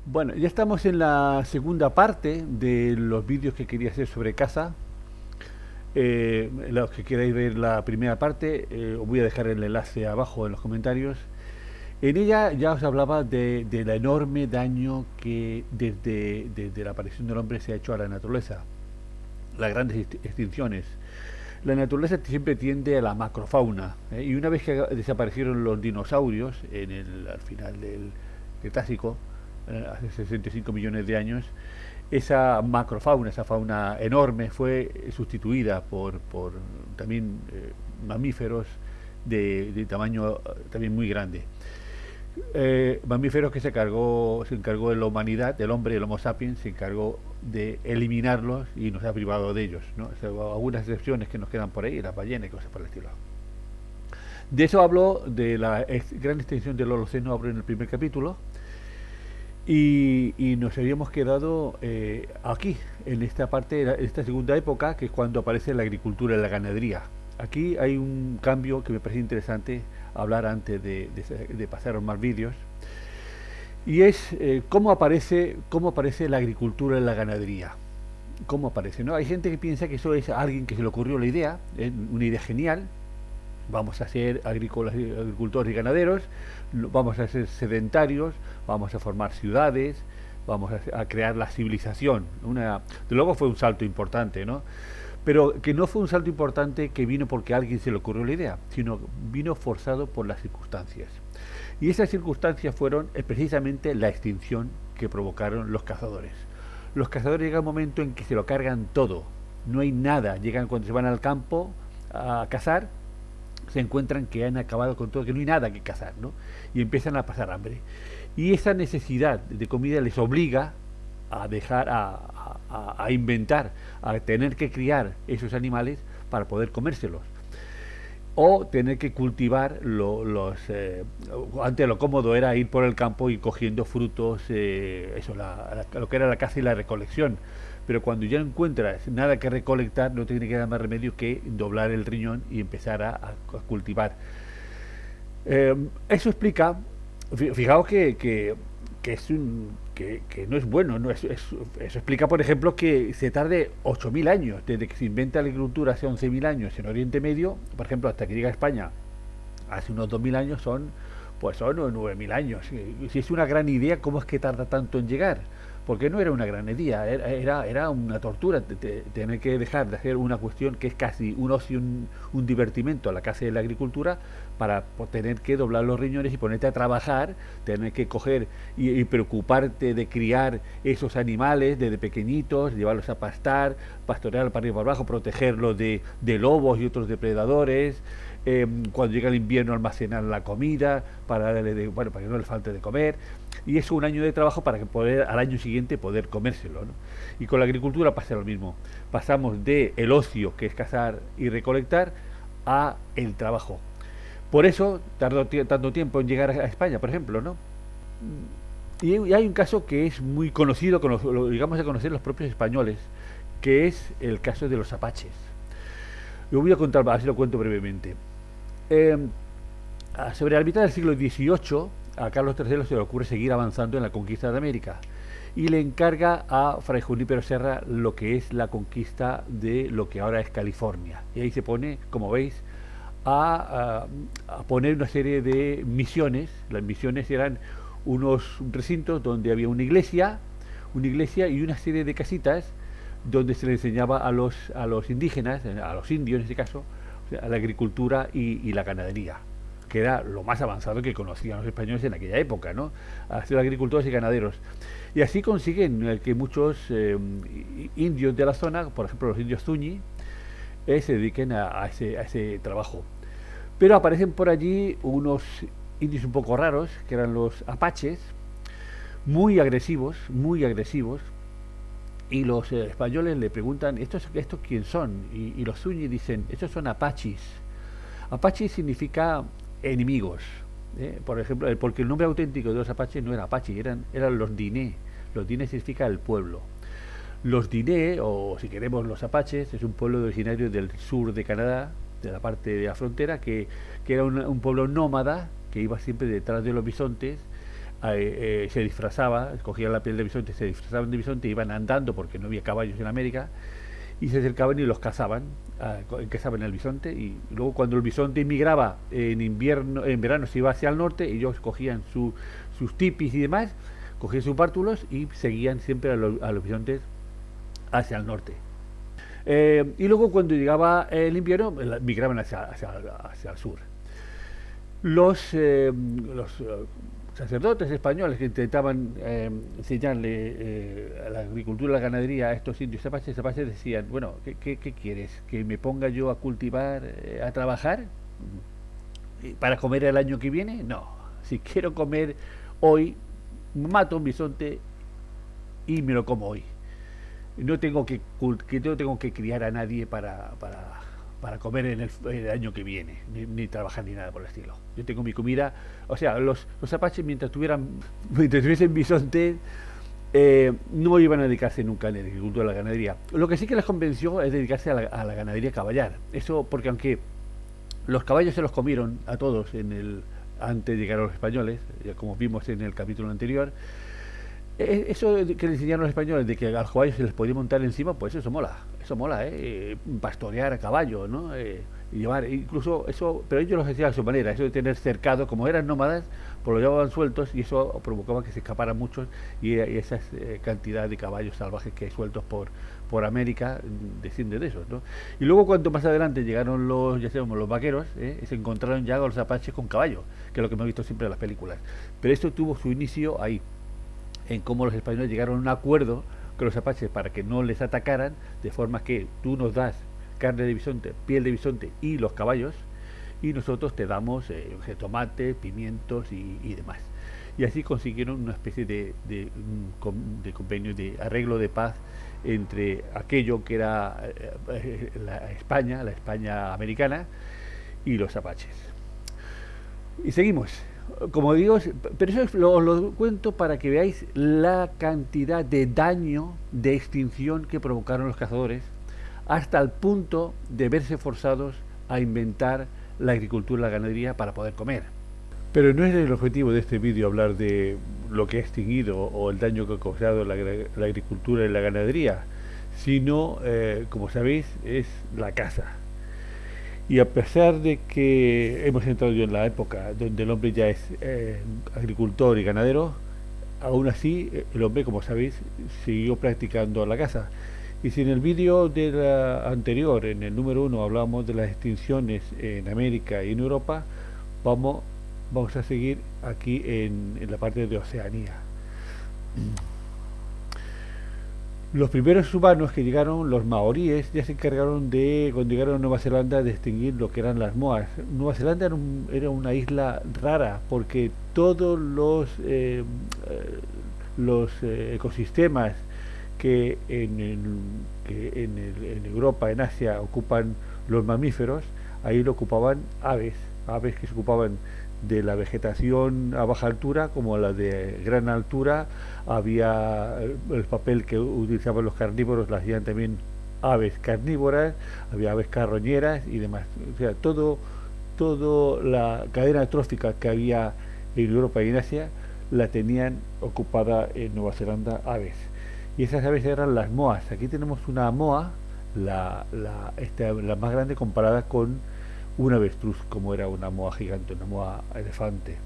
Bueno, ya estamos en la segunda parte de los vídeos que quería hacer sobre caza. Los que queráis ver la primera parte, os voy a dejar el enlace abajo en los comentarios. En ella ya os hablaba de la enorme daño que desde la aparición del hombre se ha hecho a la naturaleza, las grandes extinciones. La naturaleza siempre tiende a la macrofauna, y una vez que desaparecieron los dinosaurios al final del Cretácico, hace 65 millones de años, esa macrofauna, esa fauna enorme, fue sustituida por también mamíferos de tamaño también muy grande. Mamíferos que se encargó de la humanidad, del hombre, el Homo sapiens, se encargó de eliminarlos y nos ha privado de ellos, ¿no? O sea, algunas excepciones que nos quedan por ahí, las ballenas y cosas por el estilo. De eso hablo, de la gran extensión del Holoceno, hablo en el primer capítulo, y nos habíamos quedado aquí, en esta parte, en esta segunda época, que es cuando aparece la agricultura y la ganadería. Aquí hay un cambio que me parece interesante hablar antes de pasar a más vídeos, y es cómo aparece la agricultura y la ganadería. ¿Cómo aparece? ¿No? Hay gente que piensa que eso es a alguien que se le ocurrió la idea, una idea genial, vamos a ser agricultores y ganaderos, vamos a ser sedentarios, vamos a formar ciudades, vamos a crear la civilización. De luego fue un salto importante, ¿no? Pero que no fue un salto importante que vino porque a alguien se le ocurrió la idea, sino vino forzado por las circunstancias. Y esas circunstancias fueron precisamente la extinción que provocaron los cazadores. Los cazadores llegan un momento en que se lo cargan todo, no hay nada, llegan cuando se van al campo a cazar, se encuentran que han acabado con todo, que no hay nada que cazar, ¿no? Y empiezan a pasar hambre. Y esa necesidad de comida les obliga a dejar, a inventar, a tener que criar esos animales para poder comérselos. O tener que cultivar antes lo cómodo era ir por el campo y cogiendo frutos, lo que era la caza y la recolección. Pero cuando ya no encuentras nada que recolectar, no tiene que dar más remedio que doblar el riñón y empezar a cultivar. Eso explica, fijaos que es que no es bueno. No eso explica, por ejemplo, que se tarde 8.000 años, desde que se inventa la agricultura hace 11.000 años en Oriente Medio, por ejemplo, hasta que llega a España hace unos 2.000 años, son 9.000 años. Si es una gran idea, ¿cómo es que tarda tanto en llegar? Porque no era una gran idea, era una tortura tener que dejar de hacer una cuestión que es casi un ocio, un divertimento, la caza y la agricultura, para tener que doblar los riñones y ponerte a trabajar, tener que coger y preocuparte de criar esos animales desde pequeñitos, llevarlos a pastar, pastorear para arriba y para abajo, protegerlos de lobos y otros depredadores. Cuando llega el invierno, almacenar la comida para que no le falte de comer, y eso un año de trabajo para que poder al año siguiente poder comérselo, ¿no? Y con la agricultura pasa lo mismo, pasamos de el ocio, que es cazar y recolectar, a el trabajo. Por eso tardó tanto tiempo en llegar a España, por ejemplo, ¿no? Y hay un caso que es muy conocido, lo digamos a conocer los propios españoles, que es el caso de los apaches. Yo voy a contar, así lo cuento brevemente. Eh, Sobre la mitad del siglo XVIII, a Carlos III se le ocurre seguir avanzando en la conquista de América y le encarga a Fray Junípero Serra lo que es la conquista de lo que ahora es California. Y ahí se pone, como veis, a poner una serie de misiones. Las misiones eran unos recintos donde había una iglesia y una serie de casitas donde se le enseñaba a los indígenas, a los indios en este caso, a la agricultura y la ganadería, que era lo más avanzado que conocían los españoles en aquella época, ¿no? A ser agricultores y ganaderos. Y así consiguen que muchos indios de la zona, por ejemplo los indios Zuñi, se dediquen a ese trabajo. Pero aparecen por allí unos indios un poco raros, que eran los apaches, muy agresivos, y los españoles le preguntan, ¿estos quién son? Y los Zuñi dicen, estos son apaches. Apache significa enemigos. Por ejemplo, porque el nombre auténtico de los apaches no era apache, eran los diné. Los diné significa el pueblo. Los diné, o si queremos los apaches, es un pueblo originario del sur de Canadá, de la parte de la frontera, que era un pueblo nómada que iba siempre detrás de los bisontes se disfrazaba, cogían la piel de bisonte, se disfrazaban de bisonte, iban andando porque no había caballos en América, y se acercaban y los cazaban, cazaban el bisonte, y luego cuando el bisonte inmigraba en invierno, en verano se iba hacia el norte, ellos cogían sus tipis y demás, cogían sus bártulos y seguían siempre a los bisontes hacia el norte. Y luego cuando llegaba el invierno, migraban hacia el sur. Los sacerdotes españoles que intentaban enseñarle la agricultura y la ganadería a estos indios zapaches decían, bueno, ¿qué quieres? ¿Que me ponga yo a cultivar, a trabajar para comer el año que viene? No, si quiero comer hoy, mato un bisonte y me lo como hoy. No tengo que criar a nadie para comer en el año que viene, ni trabajar ni nada por el estilo. Yo tengo mi comida, o sea, los apaches mientras tuviesen bisonte, no iban a dedicarse nunca a la agricultura o a la ganadería. Lo que sí que les convenció es dedicarse a la ganadería caballar. Eso porque aunque los caballos se los comieron a todos antes de llegar a los españoles, ya como vimos en el capítulo anterior, eso que le enseñaron los españoles de que a los caballos se les podía montar encima, pues eso mola, pastorear a caballo, ¿no? Y llevar, incluso eso, pero ellos lo hacían a su manera, eso de tener cercado, como eran nómadas, pues lo llevaban sueltos y eso provocaba que se escaparan muchos y esa cantidad de caballos salvajes que hay sueltos por América desciende de esos, ¿no? Y luego cuanto más adelante llegaron ya sabemos, los vaqueros, se encontraron ya con los apaches con caballo, que es lo que hemos visto siempre en las películas. Pero esto tuvo su inicio ahí, en cómo los españoles llegaron a un acuerdo con los apaches para que no les atacaran, de forma que tú nos das carne de bisonte, piel de bisonte y los caballos, y nosotros te damos tomate, pimientos y demás. Y así consiguieron una especie de convenio, de arreglo de paz entre aquello que era la España americana, y los apaches. Y seguimos. Como digo, pero eso lo cuento para que veáis la cantidad de daño, de extinción que provocaron los cazadores, hasta el punto de verse forzados a inventar la agricultura y la ganadería para poder comer. Pero no es el objetivo de este vídeo hablar de lo que ha extinguido o el daño que ha causado la agricultura y la ganadería, sino, como sabéis, es la caza. Y a pesar de que hemos entrado en la época donde el hombre ya es agricultor y ganadero, aún así el hombre, como sabéis, siguió practicando la caza. Y si en el vídeo anterior, en el número 1, hablábamos de las extinciones en América y en Europa, vamos a seguir aquí en la parte de Oceanía. Los primeros humanos que llegaron, los maoríes, ya se encargaron cuando llegaron a Nueva Zelanda, de extinguir lo que eran las moas. Nueva Zelanda era una isla rara porque todos los ecosistemas que en Europa, en Asia, ocupan los mamíferos, ahí lo ocupaban aves que se ocupaban de la vegetación a baja altura como a la de gran altura. Había el papel que utilizaban los carnívoros, lo hacían también aves carnívoras, había aves carroñeras y demás. O sea, todo la cadena trófica que había en Europa y en Asia la tenían ocupada en Nueva Zelanda aves. Y esas aves eran las moas. Aquí tenemos una moa, la más grande comparada con un avestruz, como era una moa gigante, una moa elefante.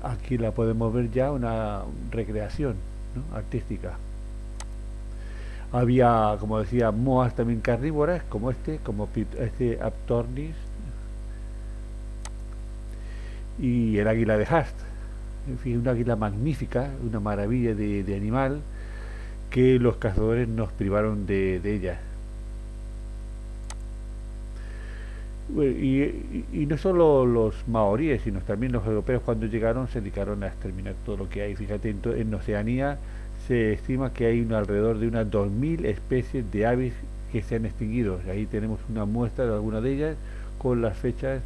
Aquí la podemos ver ya, una recreación, ¿no?, artística. Había, como decía, moas también carnívoras, como este Aptornis y el águila de Haast. En fin, una águila magnífica, una maravilla de animal, que los cazadores nos privaron de ella. Y no solo los maoríes, sino también los europeos, cuando llegaron, se dedicaron a exterminar todo lo que hay. Fíjate, en Oceanía se estima que hay alrededor de unas 2000 especies de aves que se han extinguido. Ahí tenemos una muestra de algunas de ellas con las fechas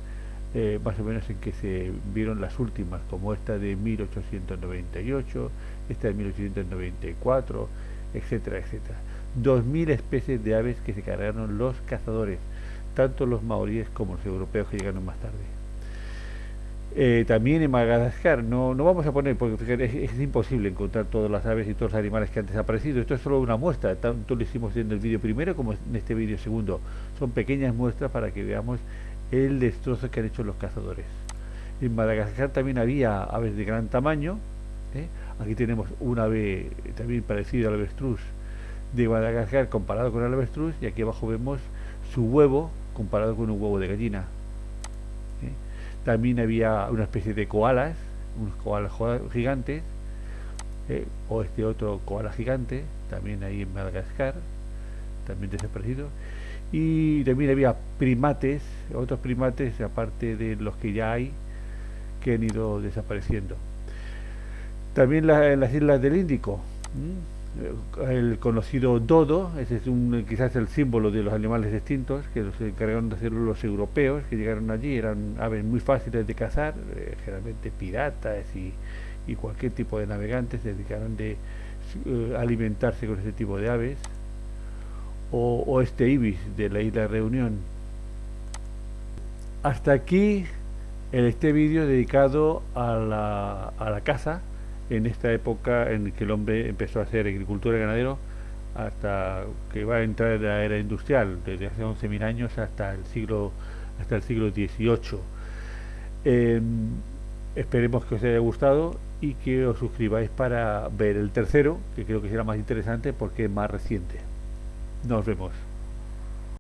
más o menos en que se vieron las últimas, como esta de 1898, esta de 1894, etcétera, etcétera. 2000 especies de aves que se cargaron los cazadores, tanto los maoríes como los europeos que llegaron más tarde. También en Madagascar, no vamos a poner, porque fíjate, es imposible encontrar todas las aves y todos los animales que han desaparecido. Esto es solo una muestra, tanto lo hicimos en el vídeo primero como en este vídeo segundo. Son pequeñas muestras para que veamos el destrozo que han hecho los cazadores. En Madagascar también había aves de gran tamaño. ¿eh? Aquí tenemos un ave también parecido al avestruz de Madagascar comparado con el avestruz, y aquí abajo vemos su huevo comparado con un huevo de gallina. ¿eh? También había una especie de koalas, unos koalas gigantes, o este otro koala gigante, también ahí en Madagascar, también desaparecido. Y también había primates, otros primates, aparte de los que ya hay, que han ido desapareciendo. También en las islas del Índico, el conocido dodo, ese es quizás el símbolo de los animales extintos, que se encargaron de hacerlo los europeos, que llegaron allí, eran aves muy fáciles de cazar, generalmente piratas y cualquier tipo de navegantes se dedicaron de alimentarse con ese tipo de aves, o este ibis de la isla Reunión. Hasta aquí este vídeo dedicado a la caza en esta época en que el hombre empezó a hacer agricultura y ganadero, hasta que va a entrar en la era industrial, desde hace 11.000 años hasta el siglo XVIII. Eh, Esperemos que os haya gustado y que os suscribáis para ver el tercero, que creo que será más interesante porque es más reciente. Nos vemos.